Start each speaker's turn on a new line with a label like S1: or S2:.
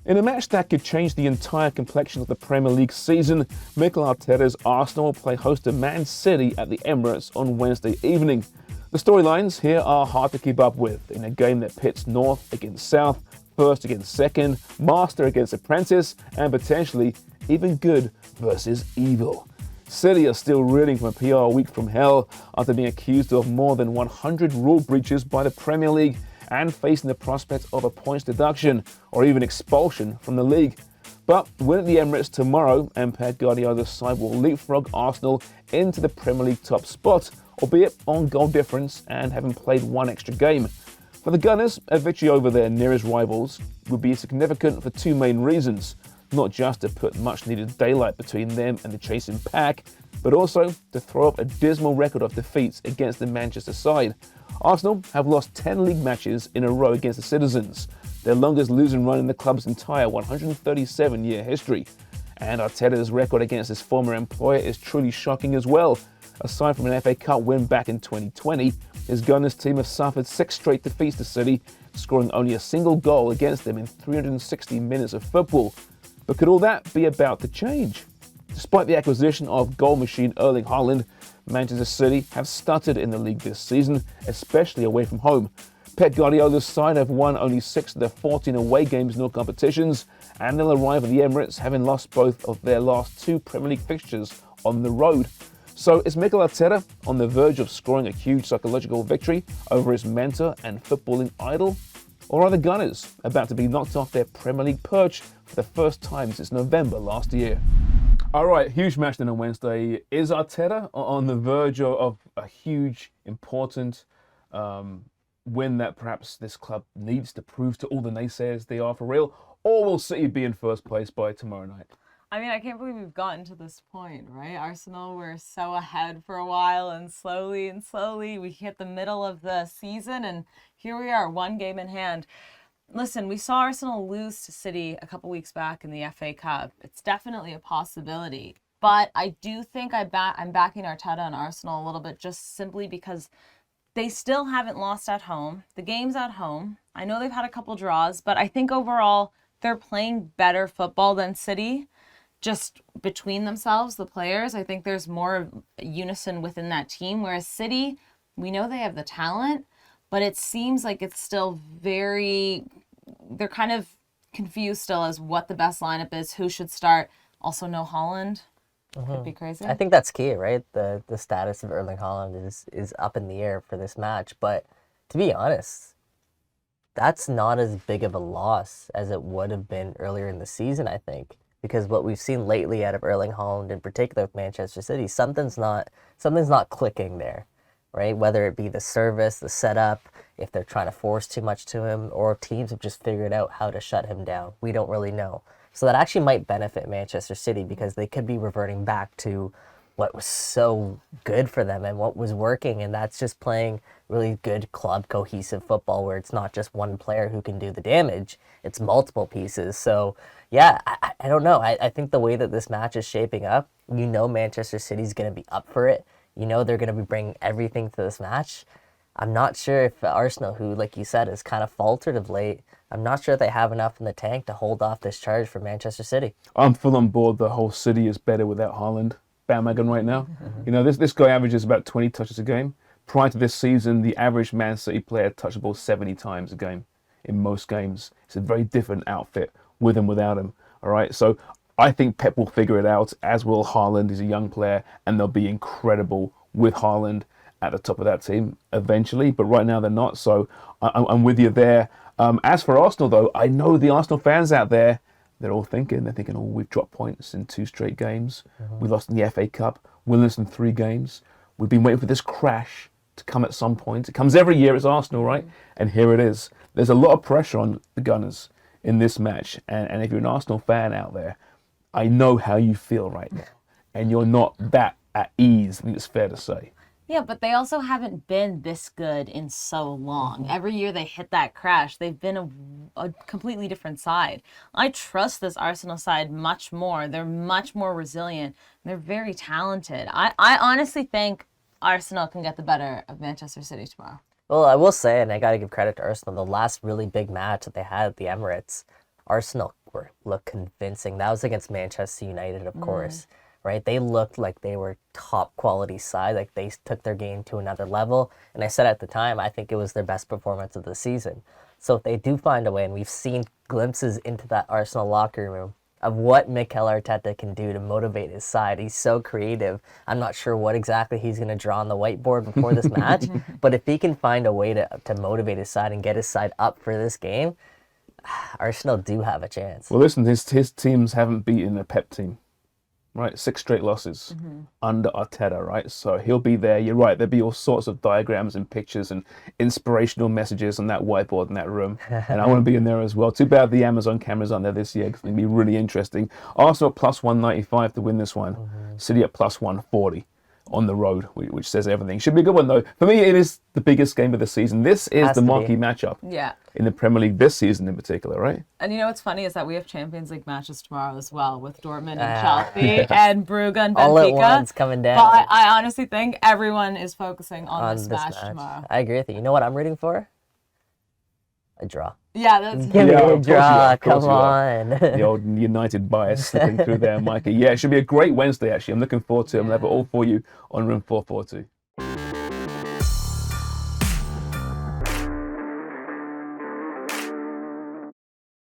S1: In a match that could change the entire complexion of the Premier League season, Mikel Arteta's Arsenal will play host to Man City at the Emirates on Wednesday evening. The storylines here are hard to keep up with in a game that pits North against South, first against second, master against apprentice, and potentially even good versus evil. City are still reeling from a PR week from hell after being accused of more than 100 rule breaches by the Premier League and facing the prospect of a points deduction or even expulsion from the league. But win at the Emirates tomorrow and Pep Guardiola's side will leapfrog Arsenal into the Premier League top spot, albeit on goal difference and having played one extra game. For the Gunners, a victory over their nearest rivals would be significant for two main reasons. Not just to put much needed daylight between them and the chasing pack, but also to throw up a dismal record of defeats against the Manchester side. Arsenal have lost 10 league matches in a row against the Citizens, their longest losing run in the club's entire 137-year history. And Arteta's record against his former employer is truly shocking as well. Aside from an FA Cup win back in 2020, his Gunners team have suffered 6 straight defeats to City, scoring only a single goal against them in 360 minutes of football. But could all that be about to change? Despite the acquisition of goal machine Erling Haaland, Manchester City have stuttered in the league this season, especially away from home. Pep Guardiola's side have won only 6 of their 14 away games in all competitions, and they'll arrive at the Emirates having lost both of their last 2 Premier League fixtures on the road. So is Mikel Arteta on the verge of scoring a huge psychological victory over his mentor and footballing idol? Or are the Gunners about to be knocked off their Premier League perch for the first time since November last year? All right, huge match then on Wednesday. Is Arteta on the verge of a huge, important win that perhaps this club needs to prove to all the naysayers they are for real? Or will City be in first place by tomorrow night?
S2: I mean, I can't believe we've gotten to this point, right? Arsenal were so ahead for a while, and slowly we hit the middle of the season, and here we are, one game in hand. Listen, we saw Arsenal lose to City a couple weeks back in the FA Cup. It's definitely a possibility, but I do think I'm backing Arteta and Arsenal a little bit just simply because they still haven't lost at home. The game's at home. I know they've had a couple draws, but I think overall they're playing better football than City. Just between themselves, the players, I think there's more unison within that team. Whereas City, we know they have the talent, but it seems like it's still they're kind of confused still as what the best lineup is, who should start. Also no Haaland. Could be crazy.
S3: I think that's key, right? The status of Erling Haaland is up in the air for this match. But to be honest, that's not as big of a loss as it would have been earlier in the season, I think. Because what we've seen lately out of Erling Haaland, in particular with Manchester City, something's not clicking there, right? Whether it be the service, the setup, if they're trying to force too much to him, or if teams have just figured out how to shut him down. We don't really know. So that actually might benefit Manchester City because they could be reverting back to what was so good for them and what was working, and that's just playing really good club cohesive football where it's not just one player who can do the damage, it's multiple pieces. So yeah, I don't know. I think the way that this match is shaping up, Manchester City's going to be up for it. They're going to be bringing everything to this match. I'm not sure if Arsenal, who, like you said, has kind of faltered of late, I'm not sure if they have enough in the tank to hold off this charge for Manchester City.
S1: I'm full on board. The whole City is better without Haaland bandwagon right now. This guy averages about 20 touches a game. Prior to this season, the average Man City player touched the ball 70 times a game in most games. It's a very different outfit with and without him. All right, so I think Pep will figure it out, as will Haaland. He's a young player, and they'll be incredible with Haaland at the top of that team eventually. But right now they're not. So I'm with you there. As for Arsenal, though, I know the Arsenal fans out there, they're thinking, oh, we've dropped points in 2 straight games. We lost in the FA Cup, winless in 3 games. We've been waiting for this crash to come at some point. It comes every year, it's Arsenal, right? And here it is. There's a lot of pressure on the Gunners in this match. And if you're an Arsenal fan out there, I know how you feel right now. And you're not that at ease, I think it's fair to say.
S2: Yeah, but they also haven't been this good in so long. Every year they hit that crash, they've been a completely different side. I trust this Arsenal side much more. They're much more resilient. They're very talented. I honestly think Arsenal can get the better of Manchester City tomorrow.
S3: Well, I will say, and I got to give credit to Arsenal, the last really big match that they had at the Emirates, Arsenal look convincing. That was against Manchester United, of course, right? They looked like they were top quality side, like they took their game to another level. And I said at the time, I think it was their best performance of the season. So if they do find a way, and we've seen glimpses into that Arsenal locker room of what Mikel Arteta can do to motivate his side. He's so creative. I'm not sure what exactly he's going to draw on the whiteboard before this match, but if he can find a way to motivate his side and get his side up for this game, Arsenal do have a chance.
S1: Well, listen, his teams haven't beaten a Pep team, right? 6 straight losses under Arteta, right? So he'll be there. You're right. There'll be all sorts of diagrams and pictures and inspirational messages on that whiteboard in that room. And I want to be in there as well. Too bad the Amazon cameras aren't there this year. It's going to be really interesting. Arsenal plus 195 to win this one. City at plus 140 on the road, which says everything. Should be a good one, though. For me, it is the biggest game of the season. This is the marquee matchup.
S2: Yeah.
S1: In the Premier League this season in particular, right?
S2: And you know what's funny is that we have Champions League matches tomorrow as well with Dortmund and Chelsea and Brugge and Benfica.
S3: All at once coming down.
S2: But I honestly think everyone is focusing on this match tomorrow.
S3: I agree with you. You know what I'm rooting for? A draw.
S2: Yeah, that's
S3: Give me a
S1: of course you are,
S3: draw.
S1: of course
S3: Come
S1: you are.
S3: on.
S1: The old United bias slipping through there, Mikey. Yeah, it should be a great Wednesday, actually. I'm looking forward to it. I'm going to have it all for you on Room 442.